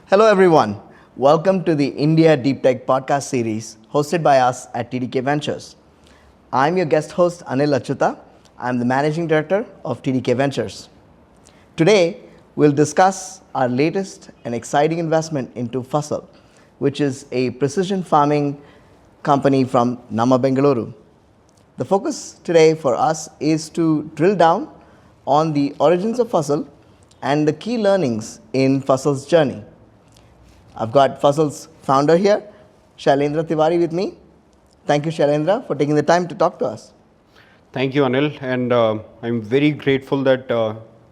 Hello, everyone. Welcome to the India Deep Tech podcast series hosted by us at TDK Ventures. I'm your guest host, Anil Achyuta. I'm the managing director of TDK Ventures. Today, we'll discuss our latest and exciting investment into Fasal, which is a precision farming company from Nama, Bengaluru. The focus today for us is to drill down on the origins of Fasal and the key learnings in Fasal's journey. I've got Fasal's founder here, Shailendra Tiwari, with me. Thank you, Shailendra, for taking the time to talk to us. Thank you, Anil, and I'm very grateful that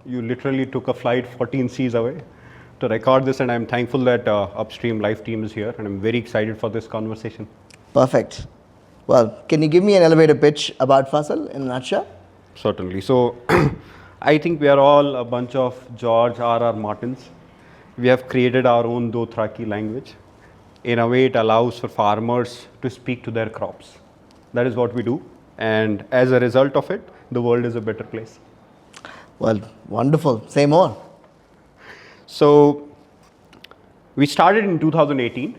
you literally took a flight 14 seas away to record this, and I'm thankful that Upstream Live team is here, and I'm very excited for this conversation. Perfect. Well, can you give me an elevator pitch about Fasal in a nutshell? Certainly. So, I think we are all a bunch of George R.R. Martins. We have created our own Dothraki language. In a way, it allows for farmers to speak to their crops. That is what we do. And as a result of it, the world is a better place. Well, wonderful. Say more. So, we started in 2018,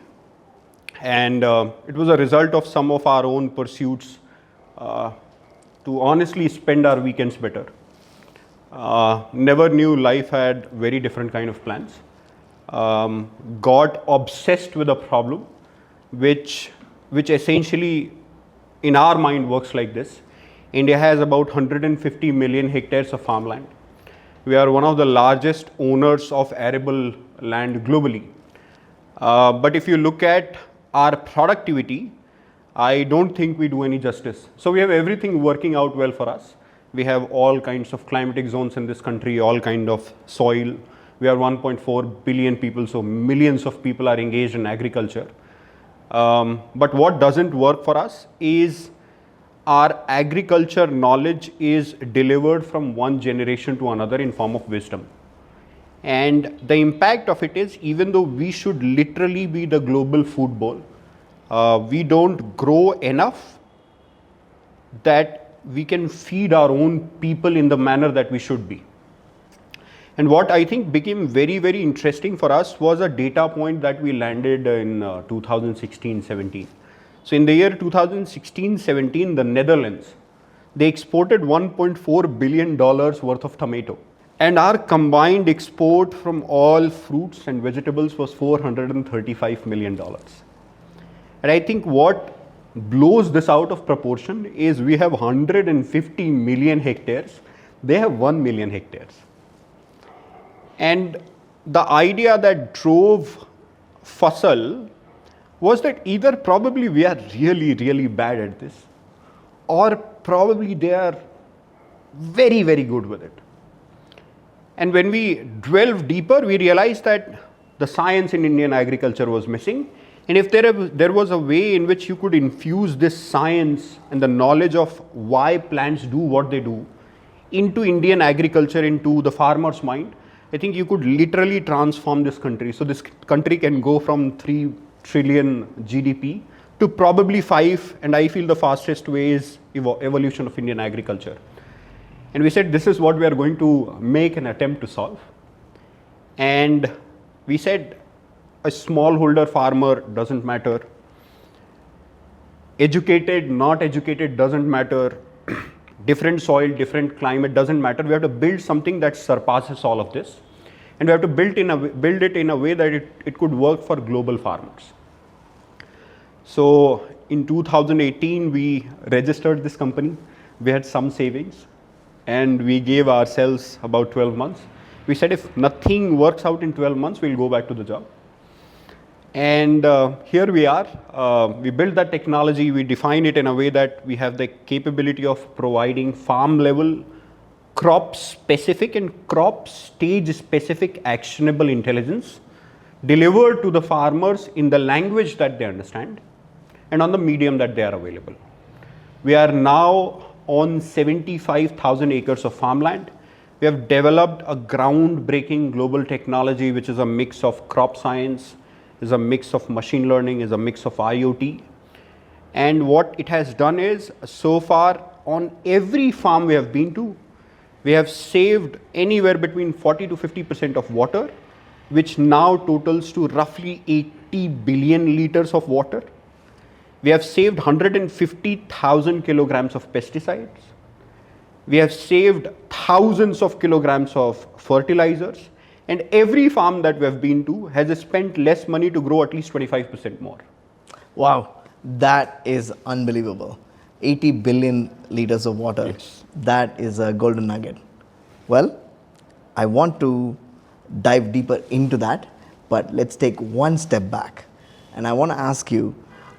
and it was a result of some of our own pursuits to honestly spend our weekends better. Never knew life had very different kind of plans. Got obsessed with a problem which essentially in our mind works like this. India has about 150 million hectares of farmland. We are one of the largest owners of arable land globally. But if you look at our productivity, I don't think we do any justice. So we have everything working out well for us. We have all kinds of climatic zones in this country, all kind of soil. We are 1.4 billion people, so millions of people are engaged in agriculture. But what doesn't work for us is our agriculture knowledge is delivered from one generation to another in form of wisdom. And the impact of it is, even though we should literally be the global food bowl, we don't grow enough that we can feed our own people in the manner that we should be. And what I think became very, very interesting for us was a data point that we landed in 2016-17. So in the year 2016-17, the Netherlands, they exported $1.4 billion worth of tomato. And our combined export from all fruits and vegetables was $435 million. And I think what blows this out of proportion is we have 150 million hectares, they have 1 million hectares. And the idea that drove Fasal was that either probably we are really, really bad at this, or probably they are very, very good with it. And when we delved deeper, we realized that the science in Indian agriculture was missing. And if there was a way in which you could infuse this science and the knowledge of why plants do what they do into Indian agriculture, into the farmer's mind, I think you could literally transform this country. So this country can go from 3 trillion GDP to probably 5, and I feel the fastest way is evolution of Indian agriculture. And we said this is what we are going to make an attempt to solve. And we said a smallholder farmer doesn't matter. Educated, not educated doesn't matter. Different soil, different climate doesn't matter. We have to build something that surpasses all of this. And we have to build it in a way that it could work for global farmers. So in 2018, we registered this company. We had some savings and we gave ourselves about 12 months. We said if nothing works out in 12 months, we'll go back to the job. And here we are. We built that technology. We define it in a way that we have the capability of providing farm level, crop specific and crop stage specific actionable intelligence delivered to the farmers in the language that they understand and on the medium that they are available. We are now on 75,000 acres of farmland. We have developed a groundbreaking global technology, which is a mix of crop science, is a mix of machine learning, is a mix of IoT. And what it has done is, so far on every farm we have been to, we have saved anywhere between 40 to 50% of water which now totals to roughly 80 billion liters of water. We have saved 150,000 kilograms of pesticides. We have saved thousands of kilograms of fertilizers. And every farm that we have been to has spent less money to grow at least 25% more. Wow, that is unbelievable. 80 billion liters of water. Yes. That is a golden nugget. Well, I want to dive deeper into that, but let's take one step back. And I want to ask you,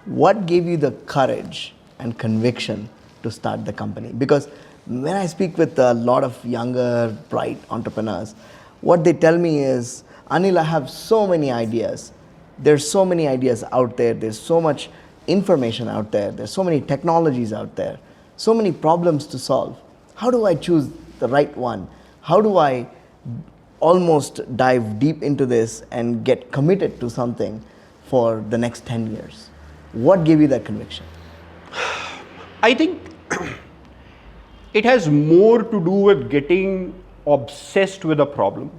what gave you the courage and conviction to start the company? Because when I speak with a lot of younger, bright entrepreneurs, what they tell me is, Anil, I have so many ideas. There's so many ideas out there. There's so much information out there. There's so many technologies out there. So many problems to solve. How do I choose the right one? How do I almost dive deep into this and get committed to something for the next 10 years? What gave you that conviction? I think it has more to do with getting obsessed with a problem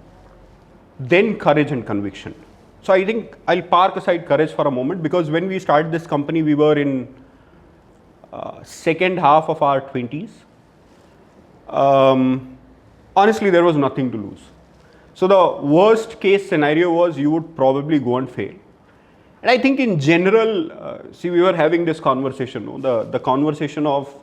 than courage and conviction. So I think I'll park aside courage for a moment, because when we started this company, we were in second half of our 20s. Honestly, there was nothing to lose. So the worst case scenario was you would probably go and fail. And I think in general, see, we were having this conversation, the conversation of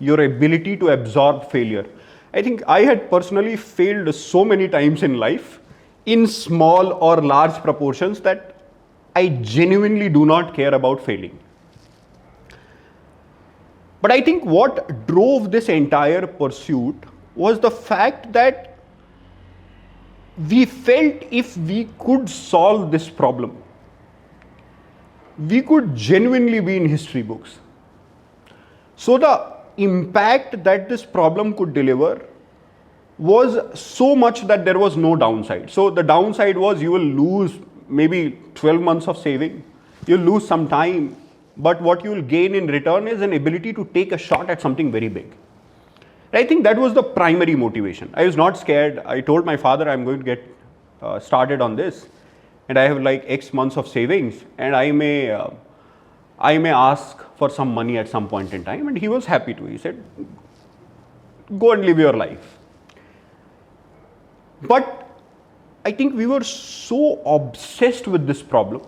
your ability to absorb failure. I think I had personally failed so many times in life, in small or large proportions, that I genuinely do not care about failing. But I think what drove this entire pursuit was the fact that we felt if we could solve this problem, we could genuinely be in history books. So the impact that this problem could deliver was so much that there was no downside. So the downside was you will lose maybe 12 months of saving, you'll lose some time, but what you will gain in return is an ability to take a shot at something very big. I think that was the primary motivation. I was not scared. I told my father I'm going to get started on this, and I have like X months of savings, and I may ask for some money at some point in time. And he was happy to. He said, go and live your life. But I think we were so obsessed with this problem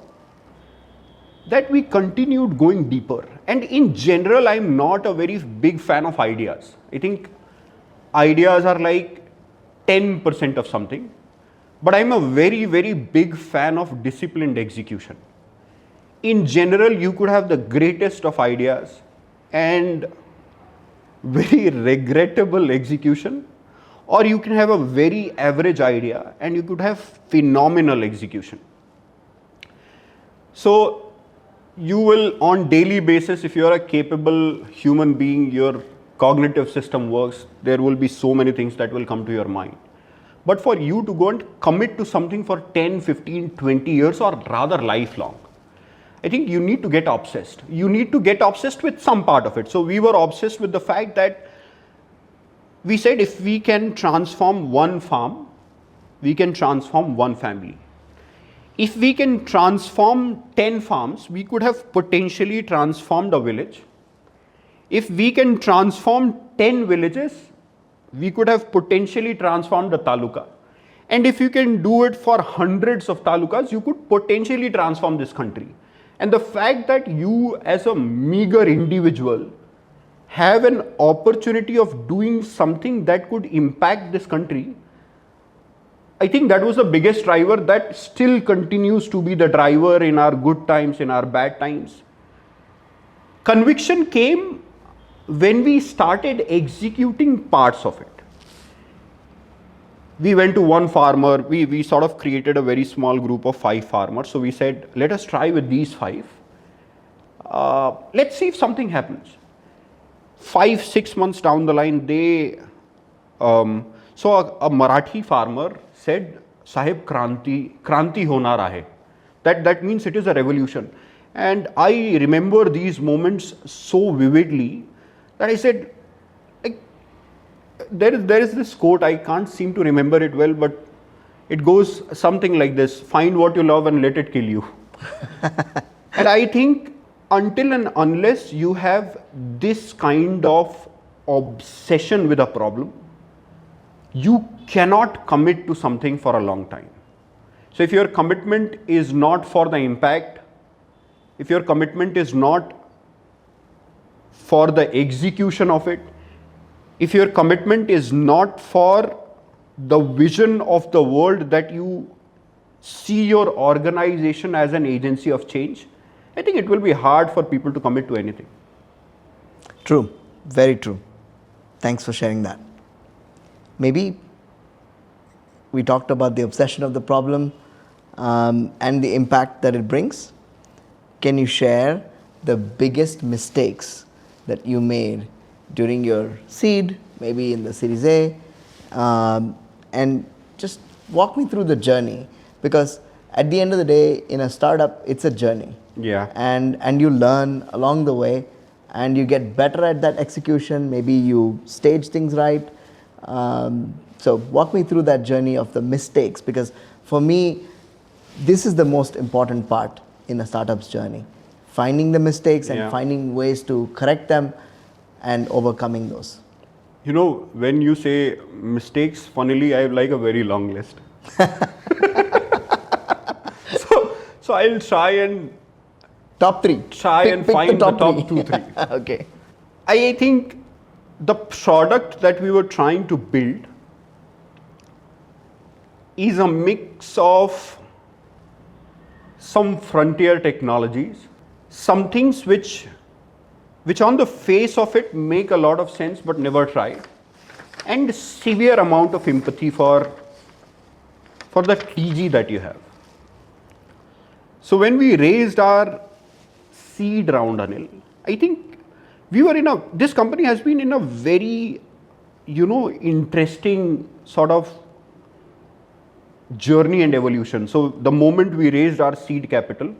that we continued going deeper. And in general, I'm not a very big fan of ideas. I think ideas are like 10% of something, but I'm a very, very big fan of disciplined execution. In general, you could have the greatest of ideas and very regrettable execution, or you can have a very average idea and you could have phenomenal execution. So you will, on daily basis, if you're a capable human being, your cognitive system works, there will be so many things that will come to your mind. But for you to go and commit to something for 10, 15, 20 years, or rather lifelong, I think you need to get obsessed. You need to get obsessed with some part of it. So we were obsessed with the fact that we said if we can transform one farm, we can transform one family. If we can transform 10 farms, we could have potentially transformed a village. If we can transform 10 villages, we could have potentially transformed a taluka. And if you can do it for hundreds of talukas, you could potentially transform this country. And the fact that you as a meager individual have an opportunity of doing something that could impact this country, I think that was the biggest driver that still continues to be the driver in our good times, in our bad times. Conviction came when we started executing parts of it. We went to one farmer, we sort of created a very small group of 5 farmers. So we said, let us try with these 5. Let's see if something happens. 5, 6 months down the line, so a Marathi farmer said, Sahib, Kranti hona rahe. That means it is a revolution. And I remember these moments so vividly that I said, there is this quote, I can't seem to remember it well, but It goes something like this: find what you love and let it kill you. And I think until and unless you have this kind of obsession with a problem, you cannot commit to something for a long time. So if your commitment is not for the impact, if your commitment is not for the execution of it, if your commitment is not for the vision of the world that you see your organization as an agency of change, I think it will be hard for people to commit to anything. True, very true. Thanks for sharing that. Maybe we talked about the obsession of the problem and the impact that it brings. Can you share the biggest mistakes that you made during your seed, maybe in the Series A, and just walk me through the journey? Because at the end of the day, in a startup, it's a journey. Yeah. And you learn along the way, and you get better at that execution. Maybe you stage things right. So walk me through that journey of the mistakes, because for me, this is the most important part in a startup's journey. Finding the mistakes and finding ways to correct them and overcoming those. You know, when you say mistakes, funnily, I have like a very long list. So I'll try and Top three. find the top two, three. Okay. I think the product that we were trying to build is a mix of some frontier technologies, some things which on the face of it make a lot of sense but never tried, and severe amount of empathy for the TG that you have. So when we raised our seed round, Anil, I think we were this company has been in a very, interesting sort of journey and evolution. So the moment we raised our seed capital,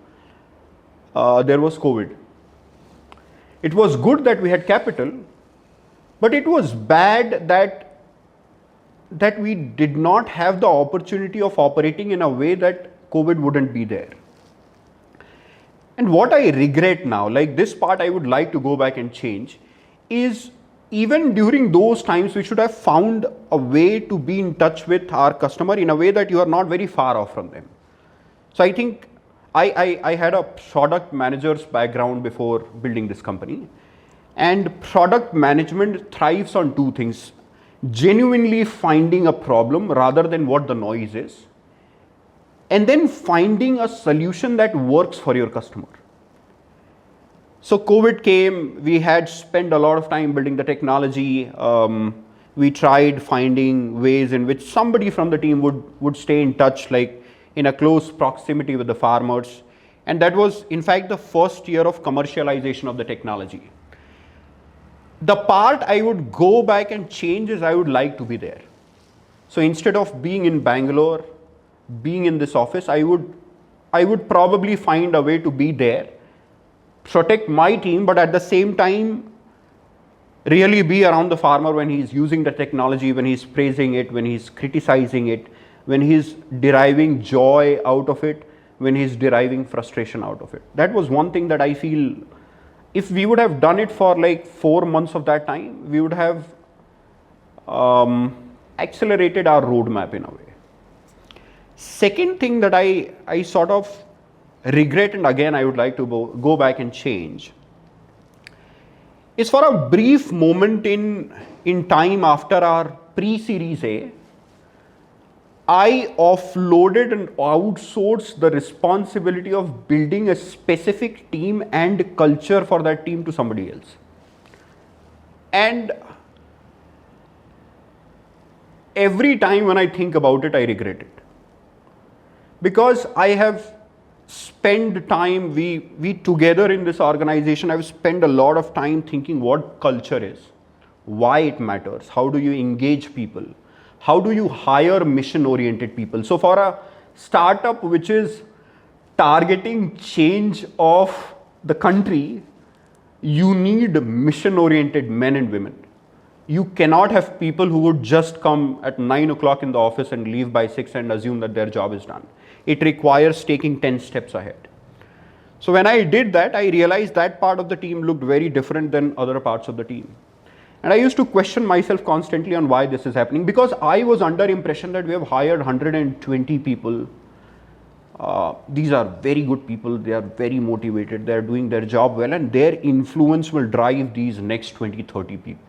there was COVID. It was good that we had capital, but it was bad that we did not have the opportunity of operating in a way that COVID wouldn't be there. And what I regret now, like this part I would like to go back and change, is even during those times we should have found a way to be in touch with our customer in a way that you are not very far off from them. So I think I had a product manager's background before building this company, and product management thrives on two things: genuinely finding a problem rather than what the noise is, and then finding a solution that works for your customer. So COVID came, we had spent a lot of time building the technology. We tried finding ways in which somebody from the team would stay in touch, like in a close proximity with the farmers. And that was in fact the first year of commercialization of the technology. The part I would go back and change is I would like to be there. So instead of being in Bangalore, being in this office, I would probably find a way to be there, protect my team, but at the same time really be around the farmer when he's using the technology, when he's praising it, when he's criticizing it, when he's deriving joy out of it, when he's deriving frustration out of it. That was one thing that I feel, if we would have done it for like 4 months of that time, we would have accelerated our roadmap in a way. Second thing that I sort of regret, and again I would like to go back and change, is for a brief moment in time after our pre-series A, I offloaded and outsourced the responsibility of building a specific team and culture for that team to somebody else. And every time when I think about it, I regret it. Because I have spent time, we together in this organization, I've spent a lot of time thinking what culture is, why it matters, how do you engage people, how do you hire mission-oriented people. So for a startup which is targeting change of the country, you need mission-oriented men and women. You cannot have people who would just come at 9 o'clock in the office and leave by 6 and assume that their job is done. It requires taking 10 steps ahead. So when I did that, I realized that part of the team looked very different than other parts of the team. And I used to question myself constantly on why this is happening, because I was under impression that we have hired 120 people. These are very good people, they are very motivated, they are doing their job well, and their influence will drive these next 20, 30 people.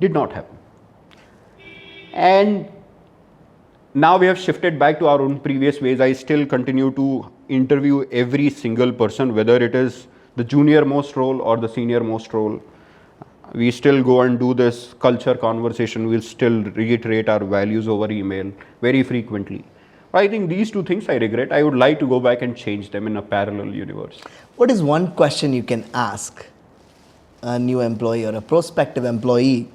Did not happen. And now we have shifted back to our own previous ways. I still continue to interview every single person, whether it is the junior most role or the senior most role. We still go and do this culture conversation. We'll still reiterate our values over email very frequently. But I think these two things I regret. I would like to go back and change them in a parallel universe. What is one question you can ask a new employee or a prospective employee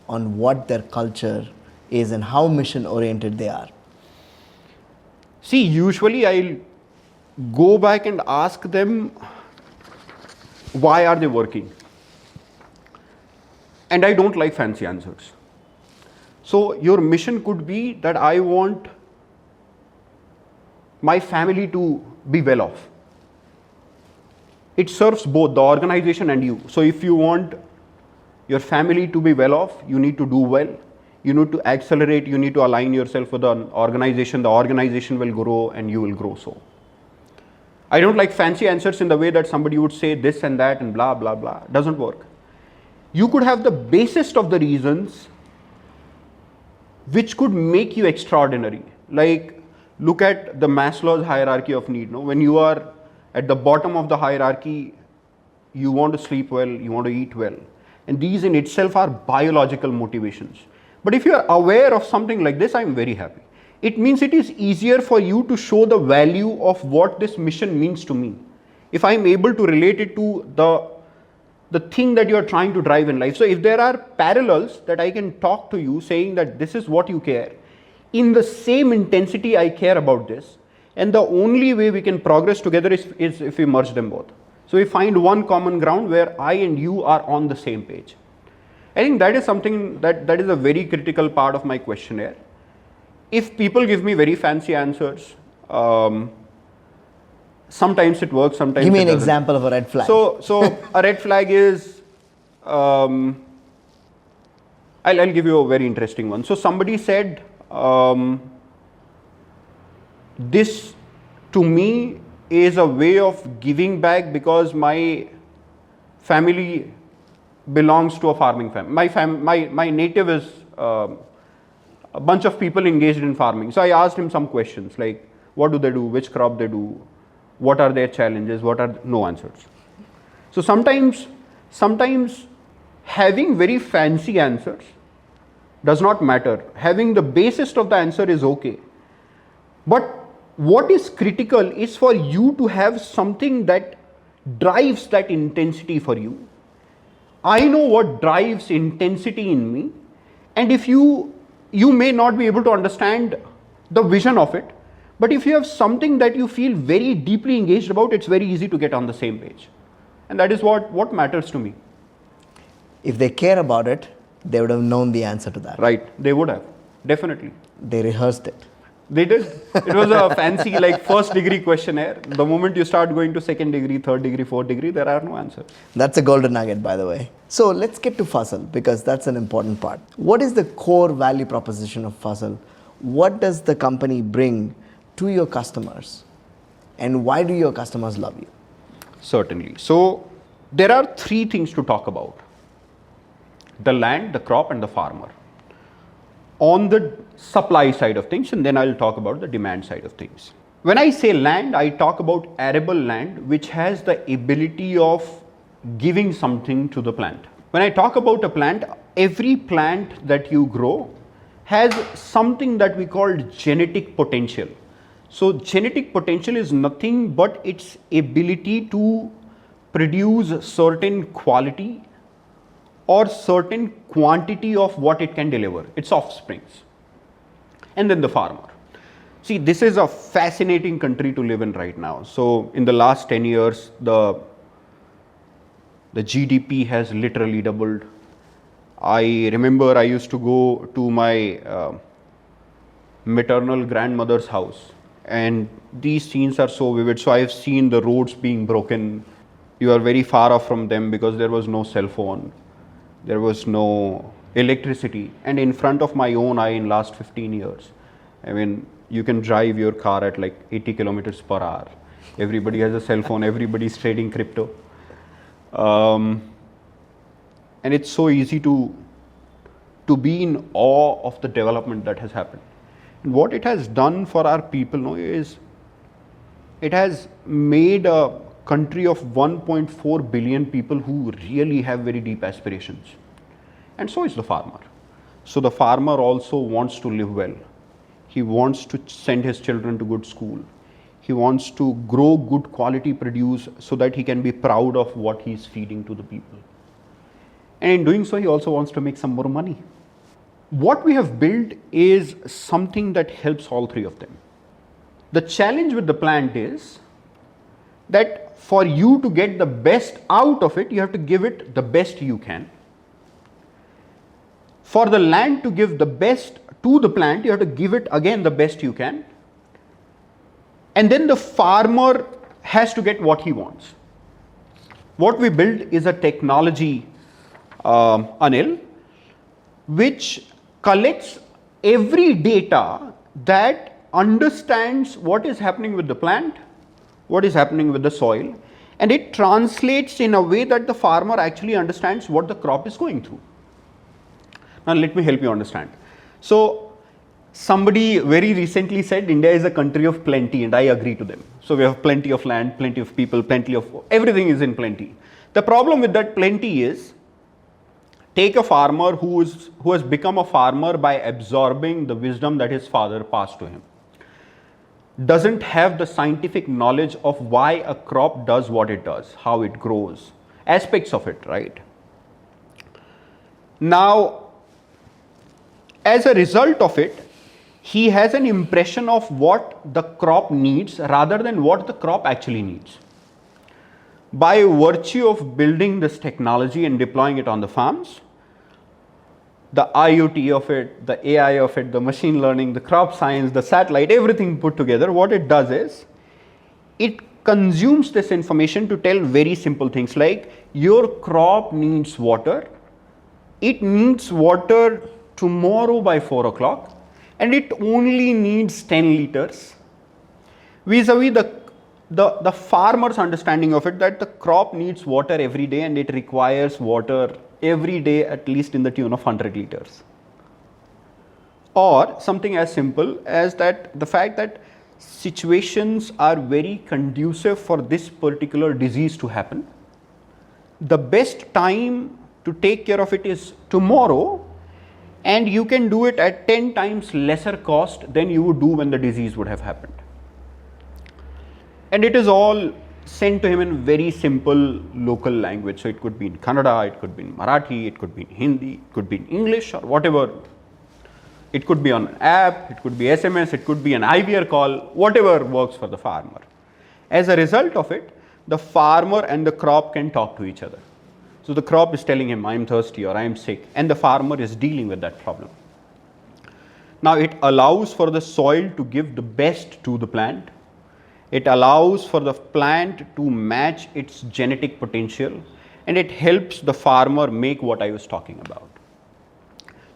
on what their culture is and how mission oriented they are? See, usually I'll go back and ask them, why are they working? And I don't like fancy answers. So your mission could be that I want my family to be well off. It serves both the organization and you. So if you want your family to be well off, you need to do well. You need to accelerate, you need to align yourself with an organization. The organization will grow and you will grow so. I don't like fancy answers in the way that somebody would say this and that and blah, blah, blah. It doesn't work. You could have the basest of the reasons which could make you extraordinary. Like, look at the Maslow's hierarchy of need. No? When you are at the bottom of the hierarchy, you want to sleep well, you want to eat well. And these in itself are biological motivations. But if you are aware of something like this, I am very happy. It means it is easier for you to show the value of what this mission means to me. If I am able to relate it to the thing that you are trying to drive in life. So if there are parallels that I can talk to you saying that this is what you care, in the same intensity I care about this, and the only way we can progress together is if we merge them both. So we find one common ground where I and you are on the same page. I think that is something that is a very critical part of my questionnaire. If people give me very fancy answers, sometimes it works, sometimes it doesn't. Give me an example of a red flag. So a red flag is, I'll give you a very interesting one. So somebody said, this to me is a way of giving back because my family belongs to a farming family. My native is a bunch of people engaged in farming. So I asked him some questions like, what do they do, which crop they do, what are their challenges, what are no answers. So sometimes having very fancy answers does not matter. Having the basis of the answer is okay. But what is critical is for you to have something that drives that intensity for you. I know what drives intensity in me, and if you may not be able to understand the vision of it, but if you have something that you feel very deeply engaged about, it's very easy to get on the same page. And that is what matters to me. If they care about it, they would have known the answer to that. Right, they would have, definitely. They rehearsed it. They did. It was a fancy like first degree questionnaire. The moment you start going to second degree, third degree, fourth degree, there are no answers. That's a golden nugget, by the way. So let's get to Fasal, because that's an important part. What is the core value proposition of Fasal? What does the company bring to your customers? And why do your customers love you? Certainly. So there are three things to talk about: the land, the crop, and the farmer. On the supply side of things, and then I'll talk about the demand side of things. When I say land, I talk about arable land which has the ability of giving something to the plant. When I talk about a plant, every plant that you grow has something that we call genetic potential. So genetic potential is nothing but its ability to produce certain quality or certain quantity of what it can deliver, its offsprings. And then the farmer. See, this is a fascinating country to live in right now. So in the last 10 years, the GDP has literally doubled. I remember I used to go to my maternal grandmother's house, and these scenes are so vivid. So I've seen the roads being broken. You are very far off from them because there was no cell phone, there was no electricity, and in front of my own eye in last 15 years, I mean, you can drive your car at like 80 kilometers per hour. Everybody has a cell phone, everybody's trading crypto. And it's so easy to be in awe of the development that has happened. And what it has done for our people now is it has made a country of 1.4 billion people who really have very deep aspirations. And so is the farmer. So the farmer also wants to live well. He wants to send his children to good school. He wants to grow good quality produce so that he can be proud of what he is feeding to the people. And in doing so, he also wants to make some more money. What we have built is something that helps all three of them. The challenge with the plant is that for you to get the best out of it, you have to give it the best you can. For the land to give the best to the plant, you have to give it again the best you can. And then the farmer has to get what he wants. What we built is a technology, Anil, which collects every data that understands what is happening with the plant, what is happening with the soil, and it translates in a way that the farmer actually understands what the crop is going through. Now let me help you understand. So somebody very recently said India is a country of plenty, and I agree to them. So we have plenty of land, plenty of people, plenty of everything is in plenty. The problem with that plenty is, take a farmer who has become a farmer by absorbing the wisdom that his father passed to him. Doesn't have the scientific knowledge of why a crop does what it does, how it grows, aspects of it, right? Now, as a result of it, he has an impression of what the crop needs rather than what the crop actually needs. By virtue of building this technology and deploying it on the farms, the IoT of it, the AI of it, the machine learning, the crop science, the satellite, everything put together, what it does is, it consumes this information to tell very simple things like, your crop needs water, it needs water tomorrow by 4 o'clock, and it only needs 10 liters. Vis-a-vis the farmer's understanding of it, that the crop needs water every day and it requires water every day at least in the tune of 100 liters. Or something as simple as that the fact that situations are very conducive for this particular disease to happen. The best time to take care of it is tomorrow, and you can do it at 10 times lesser cost than you would do when the disease would have happened. And it is all sent to him in very simple local language. So it could be in Kannada, it could be in Marathi, it could be in Hindi, it could be in English or whatever. It could be on an app, it could be SMS, it could be an IVR call, whatever works for the farmer. As a result of it, the farmer and the crop can talk to each other. So the crop is telling him, I am thirsty or I am sick, and the farmer is dealing with that problem. Now it allows for the soil to give the best to the plant. It allows for the plant to match its genetic potential, and it helps the farmer make what I was talking about.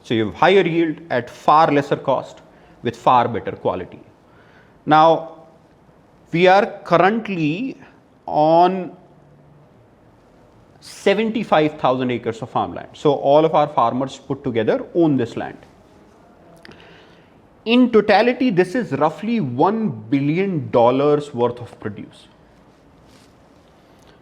So you have higher yield at far lesser cost with far better quality. Now we are currently on 75,000 acres of farmland. So all of our farmers put together own this land. In totality, this is roughly $1 billion worth of produce.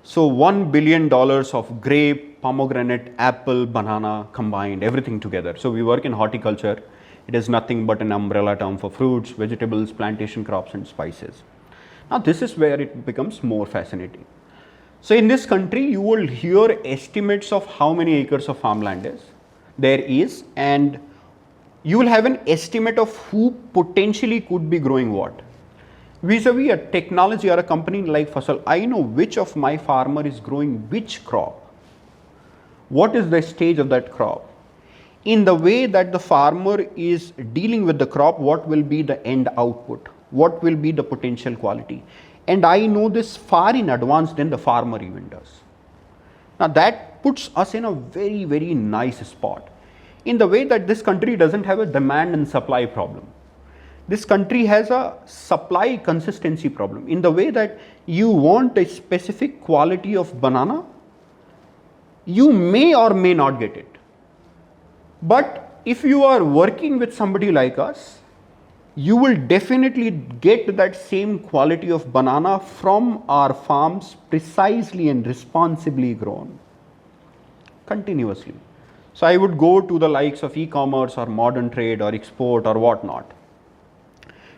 So $1 billion of grape, pomegranate, apple, banana combined, everything together. So we work in horticulture. It is nothing but an umbrella term for fruits, vegetables, plantation crops and spices. Now this is where it becomes more fascinating. So in this country, you will hear estimates of how many acres of farmland there is, and you will have an estimate of who potentially could be growing what. Vis-a-vis a technology or a company like Fasal, I know which of my farmer is growing which crop. What is the stage of that crop? in the way that the farmer is dealing with the crop, what will be the end output, what will be the potential quality. And I know this far in advance than the farmer even does. Now that puts us in a very, very nice spot in the way that this country doesn't have a demand and supply problem. This country has a supply consistency problem in the way that you want a specific quality of banana, you may or may not get it. But if you are working with somebody like us, you will definitely get that same quality of banana from our farms, precisely and responsibly grown, continuously. So I would go to the likes of e-commerce or modern trade or export or whatnot.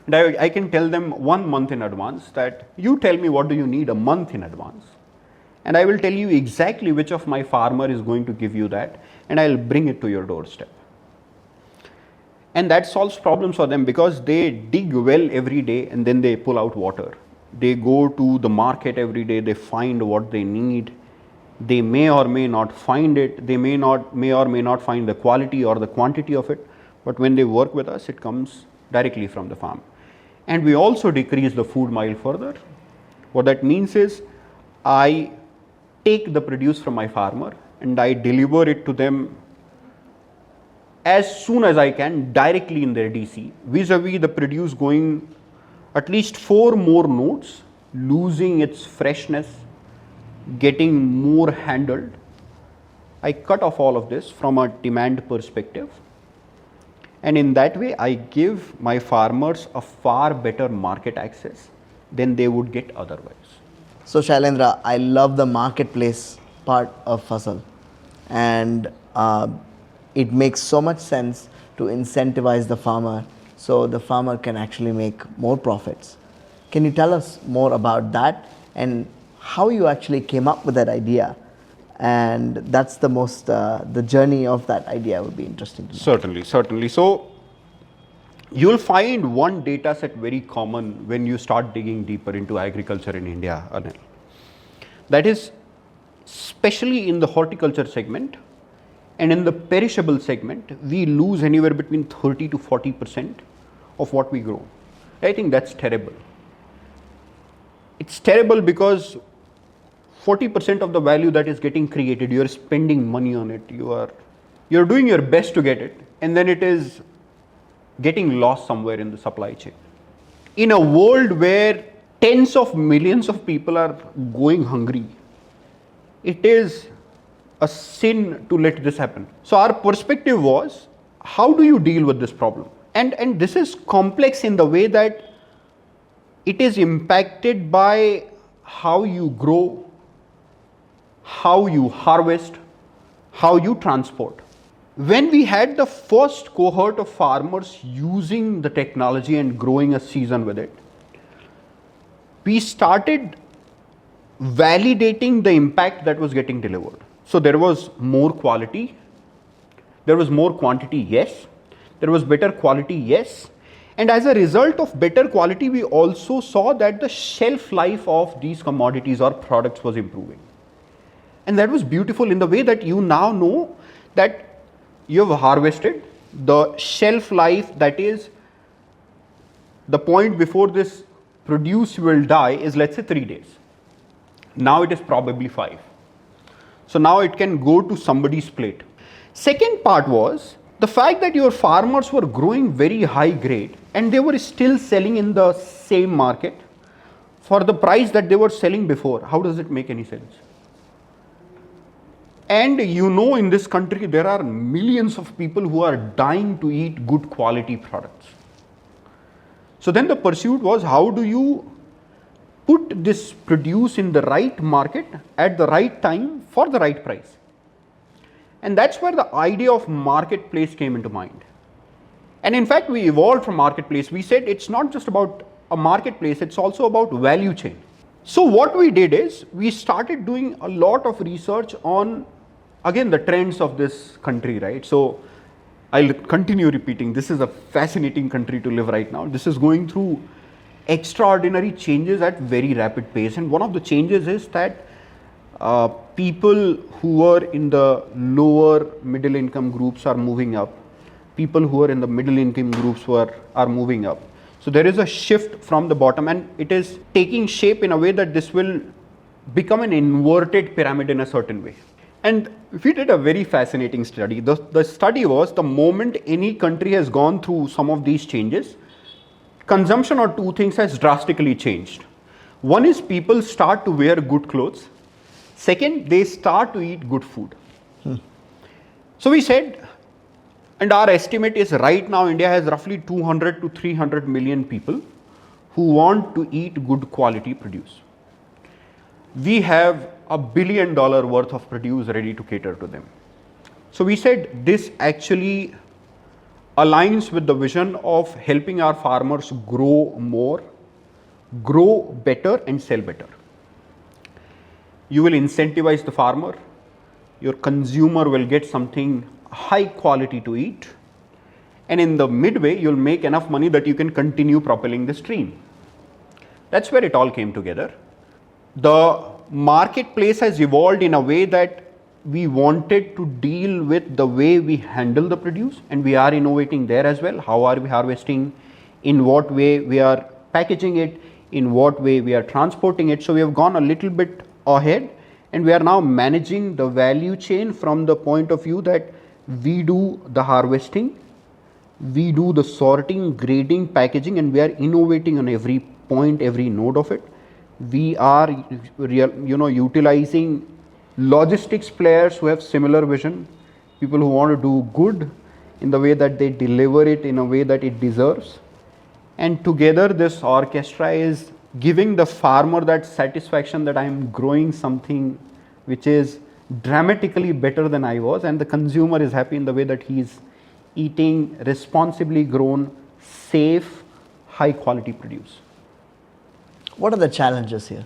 And I can tell them 1 month in advance that you tell me what do you need a month in advance. And I will tell you exactly which of my farmer is going to give you that, and I'll bring it to your doorstep. And that solves problems for them because they dig well every day and then they pull out water. They go to the market every day, they find what they need. They may or may not find it, they may or may not find the quality or the quantity of it, but when they work with us, it comes directly from the farm. And we also decrease the food mile further. What that means is, I take the produce from my farmer and I deliver it to them as soon as I can directly in their DC, vis-a-vis the produce going at least 4 more nodes, losing its freshness, getting more handled. I cut off all of this from a demand perspective, and in that way I give my farmers a far better market access than they would get otherwise. So Shailendra, I love the marketplace part of Fasal, and it makes so much sense to incentivize the farmer so the farmer can actually make more profits. Can you tell us more about that and how you actually came up with that idea? And that's the most, the journey of that idea would be interesting to know. Certainly. So you'll find one data set very common when you start digging deeper into agriculture in India, Anil. That is, especially in the horticulture segment and in the perishable segment, we lose anywhere between 30 to 40% of what we grow. I think that's terrible. It's terrible because 40% of the value that is getting created, you're spending money on it, you're doing your best to get it, and then it is getting lost somewhere in the supply chain. In a world where tens of millions of people are going hungry, it is a sin to let this happen. So our perspective was, how do you deal with this problem? And this is complex in the way that it is impacted by how you grow, how you harvest, how you transport. When we had the first cohort of farmers using the technology and growing a season with it, we started validating the impact that was getting delivered. So there was more quality, there was more quantity, yes, there was better quality, yes, and as a result of better quality, we also saw that the shelf life of these commodities or products was improving. And that was beautiful in the way that you now know that you have harvested, the shelf life, that is the point before this produce will die, is let's say 3 days. Now it is probably 5. So now it can go to somebody's plate. Second part was the fact that your farmers were growing very high grade and they were still selling in the same market for the price that they were selling before. How does it make any sense? And you know, in this country there are millions of people who are dying to eat good quality products. So then the pursuit was, how do you put this produce in the right market at the right time for the right price? And that's where the idea of marketplace came into mind. And in fact, we evolved from marketplace. We said it's not just about a marketplace, it's also about value chain. So what we did is, we started doing a lot of research on, again, the trends of this country, right? So I'll continue repeating, this is a fascinating country to live right now. This is going through extraordinary changes at very rapid pace. And one of the changes is that People who are in the lower middle income groups are moving up. People who are in the middle income groups are moving up. So there is a shift from the bottom, and it is taking shape in a way that this will become an inverted pyramid in a certain way. And we did a very fascinating study. The study was, the moment any country has gone through some of these changes, consumption of two things has drastically changed. One is people start to wear good clothes. Second, they start to eat good food. So we said, and our estimate is right now India has roughly 200 to 300 million people who want to eat good quality produce. We have $1 billion worth of produce ready to cater to them. So we said this actually aligns with the vision of helping our farmers grow more, grow better, and sell better. You will incentivize the farmer, your consumer will get something high quality to eat, and in the midway you'll make enough money that you can continue propelling the stream. That's where it all came together. The marketplace has evolved in a way that we wanted to deal with the way we handle the produce, and we are innovating there as well. How are we harvesting, in what way we are packaging it, in what way we are transporting it. So we have gone a little bit ahead, and we are now managing the value chain from the point of view that we do the harvesting, we do the sorting, grading, packaging, and we are innovating on every point, every node of it. We are utilizing logistics players who have similar vision, people who want to do good in the way that they deliver it in a way that it deserves. And together this orchestra is giving the farmer that satisfaction that I am growing something which is dramatically better than I was, and the consumer is happy in the way that he is eating responsibly grown, safe, high quality produce. What are the challenges here?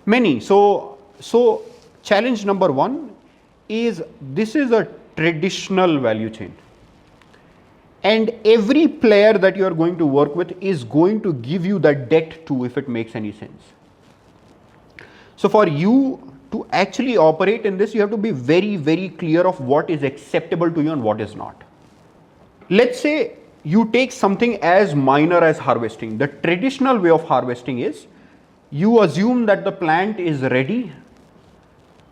Many. So challenge number one is, this is a traditional value chain, and every player that you are going to work with is going to give you that debt too, if it makes any sense. So for you to actually operate in this, you have to be very, very clear of what is acceptable to you and what is not. Let's say you take something as minor as harvesting. The traditional way of harvesting is, you assume that the plant is ready,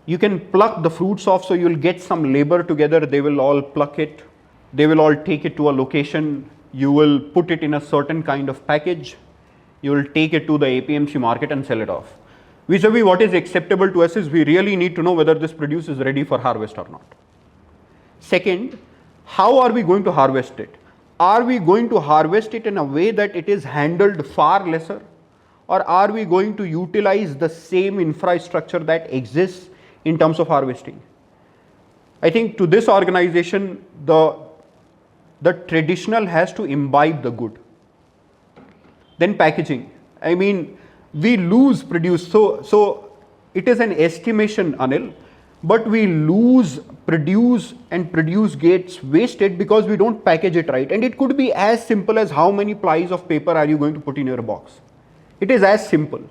you can pluck the fruits off, so you'll get some labor together, they will all pluck it, they will all take it to a location, you will put it in a certain kind of package, you will take it to the APMC market and sell it off. Vis-a-vis what is acceptable to us is, we really need to know whether this produce is ready for harvest or not. Second, how are we going to harvest it? Are we going to harvest it in a way that it is handled far lesser? Or are we going to utilize the same infrastructure that exists in terms of harvesting? I think to this organization, the traditional has to imbibe the good. Then packaging. I mean, we lose produce. So it is an estimation, Anil, but we lose produce, and produce gets wasted because we don't package it right. And it could be as simple as, how many plies of paper are you going to put in your box? It is as simple.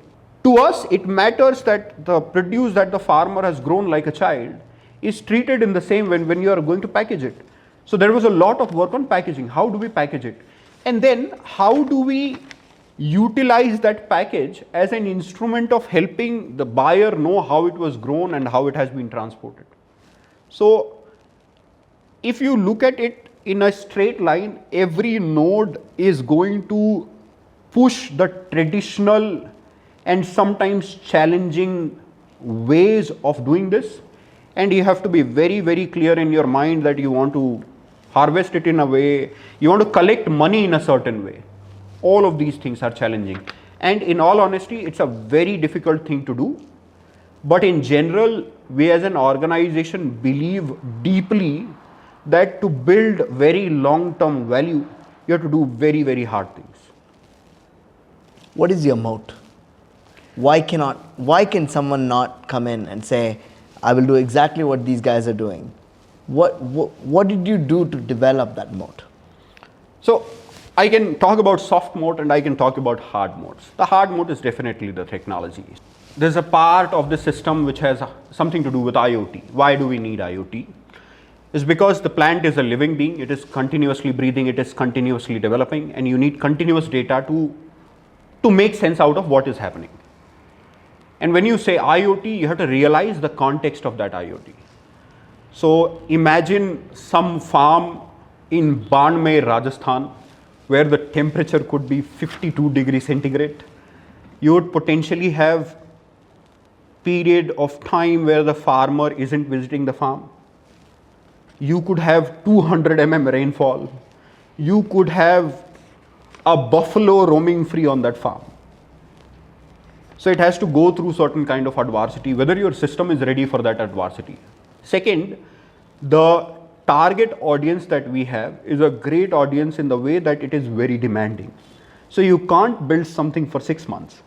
To us, it matters that the produce that the farmer has grown like a child is treated in the same way when you are going to package it. So there was a lot of work on packaging. How do we package it? And then how do we utilize that package as an instrument of helping the buyer know how it was grown and how it has been transported? So if you look at it in a straight line, every node is going to push the traditional and sometimes challenging ways of doing this, and you have to be very, very clear in your mind that you want to harvest it in a way, you want to collect money in a certain way. All of these things are challenging, and in all honesty, it's a very difficult thing to do. But in general, we as an organization believe deeply that to build very long-term value, you have to do very, very hard things. What is your moat? Why can someone not come in and say, I will do exactly what these guys are doing? What did you do to develop that moat? So I can talk about soft moat and I can talk about hard moats. The hard moat is definitely the technology. there's a part of the system which has something to do with IoT. Why do we need IoT? Is because the plant is a living being, it is continuously breathing, it is continuously developing, and you need continuous data to make sense out of what is happening. And when you say IoT, you have to realize the context of that IoT. So imagine some farm in Banmer, Rajasthan, where the temperature could be 52 degrees centigrade. You would potentially have period of time where the farmer isn't visiting the farm. You could have 200 mm rainfall. You could have a buffalo roaming free on that farm. So it has to go through certain kind of adversity, whether your system is ready for that adversity. Second, the target audience that we have is a great audience in the way that it is very demanding. So you can't build something for 6 months.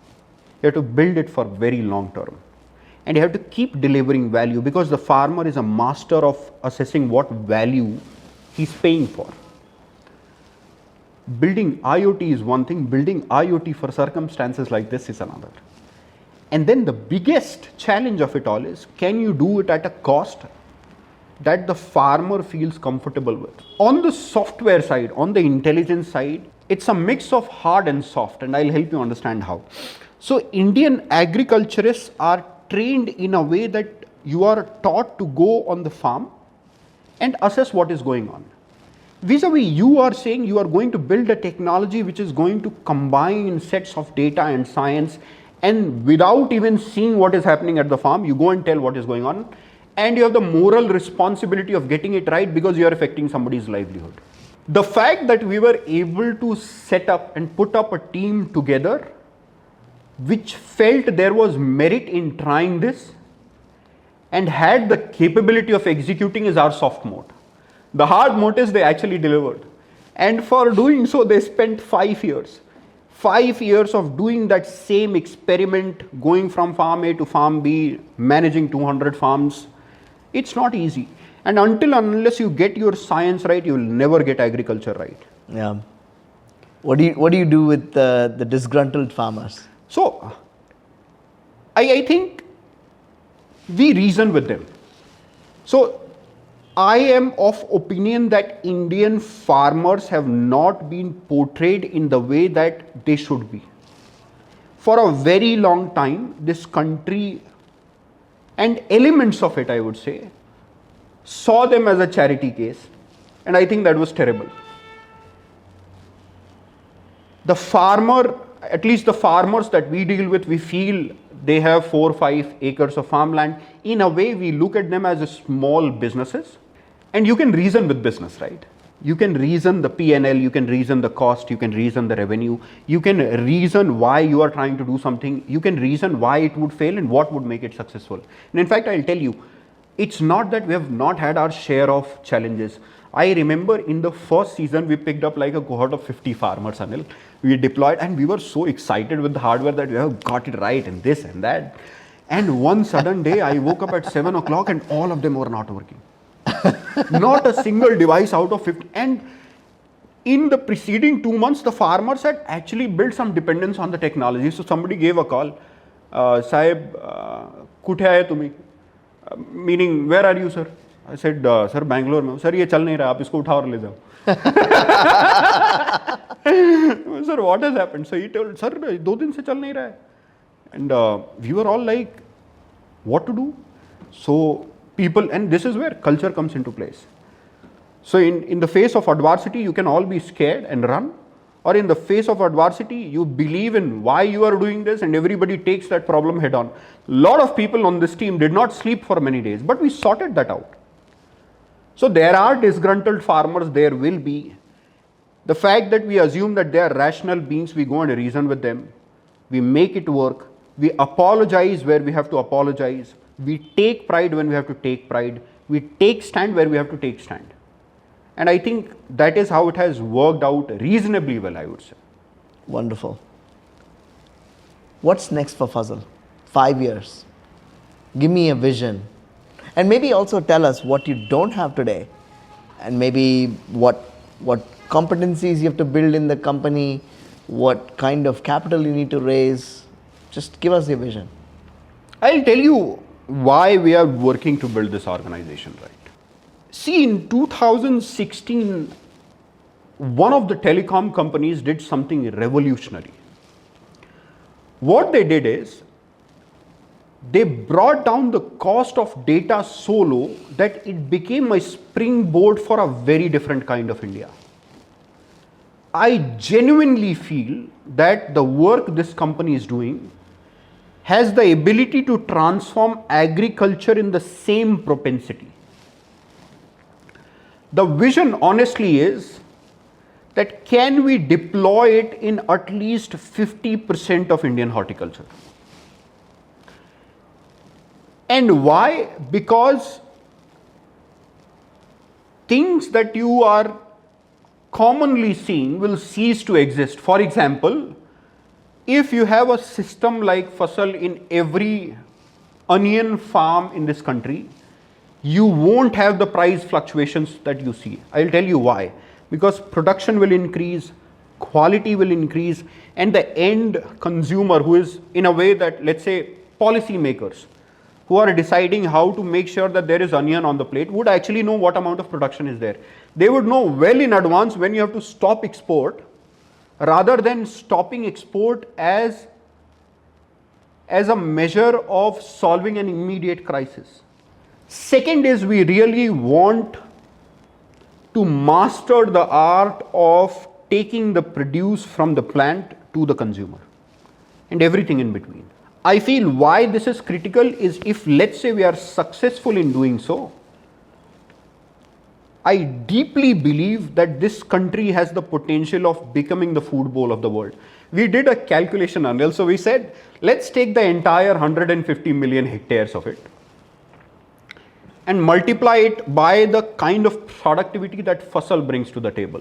You have to build it for very long term. And you have to keep delivering value, because the farmer is a master of assessing what value he's paying for. Building IoT is one thing, building IoT for circumstances like this is another. And then the biggest challenge of it all is, can you do it at a cost that the farmer feels comfortable with? On the software side, on the intelligence side, it's a mix of hard and soft, and I'll help you understand how. So Indian agriculturists are trained in a way that you are taught to go on the farm and assess what is going on. Vis-a-vis, you are saying you are going to build a technology which is going to combine sets of data and science, and without even seeing what is happening at the farm, you go and tell what is going on, and you have the moral responsibility of getting it right because you are affecting somebody's livelihood. The fact that we were able to set up and put up a team together which felt there was merit in trying this and had the capability of executing is our soft mode. The hard mode is they actually delivered. And for doing so, they spent 5 years. 5 years of doing that same experiment, going from farm A to farm B, managing 200 farms. It's not easy. And unless you get your science right, you will never get agriculture right. Yeah. What do you do with the disgruntled farmers? So, I think we reason with them. So, I am of opinion that Indian farmers have not been portrayed in the way that they should be. For a very long time, this country and elements of it, I would say, saw them as a charity case, and I think that was terrible. The farmer, at least the farmers that we deal with, we feel they have 4 or 5 acres of farmland. In a way, we look at them as small businesses, and you can reason with business, right? You can reason the P&L, you can reason the cost, you can reason the revenue, you can reason why you are trying to do something, you can reason why it would fail and what would make it successful. And in fact, I'll tell you, it's not that we have not had our share of challenges. I remember in the first season, we picked up like a cohort of 50 farmers, Anil. We deployed and we were so excited with the hardware that we have got it right and this and that. And one sudden day, I woke up at 7 o'clock and all of them were not working. Not a single device out of 50. And in the preceding 2 months, the farmers had actually built some dependence on the technology. So somebody gave a call, Sahib, kuthe aaye tumi? Meaning, where are you, sir? I said, sir, Bangalore mein. Sir, ye chal nahi raha, aap isko utha aur le jao. Sir, what has happened? So he told, sir, 2 din se chal nahi raha hai. And we were all like, what to do? So people, and this is where culture comes into place. So in the face of adversity, you can all be scared and run, or in the face of adversity, you believe in why you are doing this and everybody takes that problem head on. A lot of people on this team did not sleep for many days, but we sorted that out. So there are disgruntled farmers, there will be. The fact that we assume that they are rational beings, we go and reason with them. We make it work. We apologize where we have to apologize. We take pride when we have to take pride. We take stand where we have to take stand. And I think that is how it has worked out reasonably well, I would say. Wonderful. What's next for Fasal? 5 years. Give me a vision. And maybe also tell us what you don't have today, and maybe what competencies you have to build in the company, what kind of capital you need to raise. Just give us your vision. I'll tell you why we are working to build this organization, right? See, in 2016, one of the telecom companies did something revolutionary. What they did is, they brought down the cost of data so low that it became a springboard for a very different kind of India. I genuinely feel that the work this company is doing has the ability to transform agriculture in the same propensity. The vision honestly is that can we deploy it in at least 50% of Indian horticulture? And why? Because things that you are commonly seeing will cease to exist. For example, if you have a system like Fasal in every onion farm in this country, you won't have the price fluctuations that you see. I'll tell you why. Because production will increase, quality will increase, and the end consumer, who is in a way that, let's say, policy makers who are deciding how to make sure that there is onion on the plate, would actually know what amount of production is there. They would know well in advance when you have to stop export, rather than stopping export as a measure of solving an immediate crisis. Second is, we really want to master the art of taking the produce from the plant to the consumer and everything in between. I feel why this is critical is, if let's say we are successful in doing so, I deeply believe that this country has the potential of becoming the food bowl of the world. We did a calculation, Anil. So we said, let's take the entire 150 million hectares of it and multiply it by the kind of productivity that Fasal brings to the table,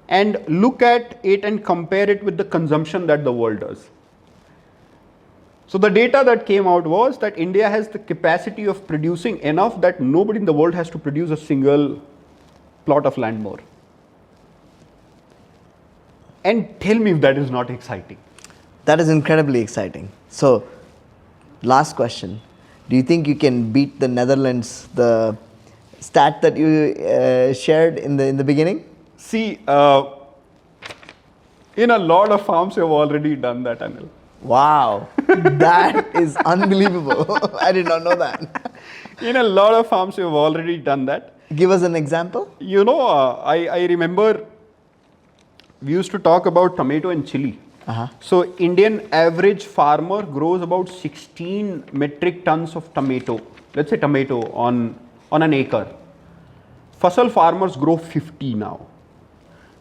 and look at it and compare it with the consumption that the world does. So the data that came out was that India has the capacity of producing enough that nobody in the world has to produce a single plot of land more. And tell me if that is not exciting. That is incredibly exciting. So, last question. Do you think you can beat the Netherlands, the stat that you shared in the beginning? See, in a lot of farms, you have already done that, Anil. Wow, that is unbelievable. I did not know that. In a lot of farms, you have already done that. Give us an example. You know, I remember we used to talk about tomato and chili. So Indian average farmer grows about 16 metric tons of tomato, let's say tomato on an acre. Fasal farmers grow 50 now.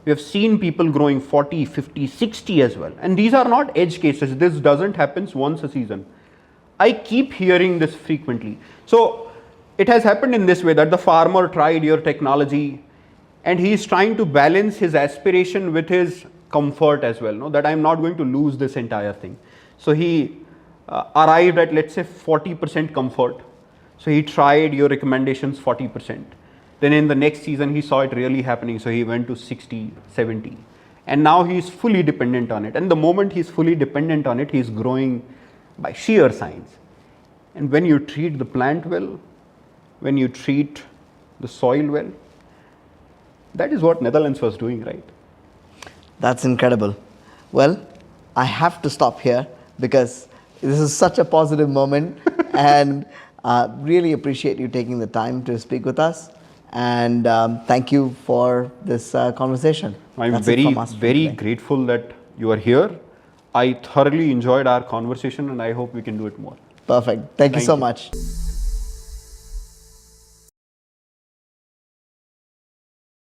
We have seen people growing 40, 50, 60 as well. And these are not edge cases. This doesn't happen once a season. I keep hearing this frequently. So it has happened in this way, that the farmer tried your technology and he is trying to balance his aspiration with his comfort as well, no? That I'm not going to lose this entire thing. So he arrived at, let's say, 40% comfort. So he tried your recommendations 40%. Then in the next season, he saw it really happening. So he went to 60, 70. And now he is fully dependent on it. And the moment he's fully dependent on it, he's growing by sheer science. And when you treat the plant well, when you treat the soil well, that is what Netherlands was doing, right? That's incredible. Well, I have to stop here because this is such a positive moment and really appreciate you taking the time to speak with us. And thank you for this conversation. I'm very grateful that you are here. I thoroughly enjoyed our conversation and I hope we can do it more. Perfect. Thank you so much.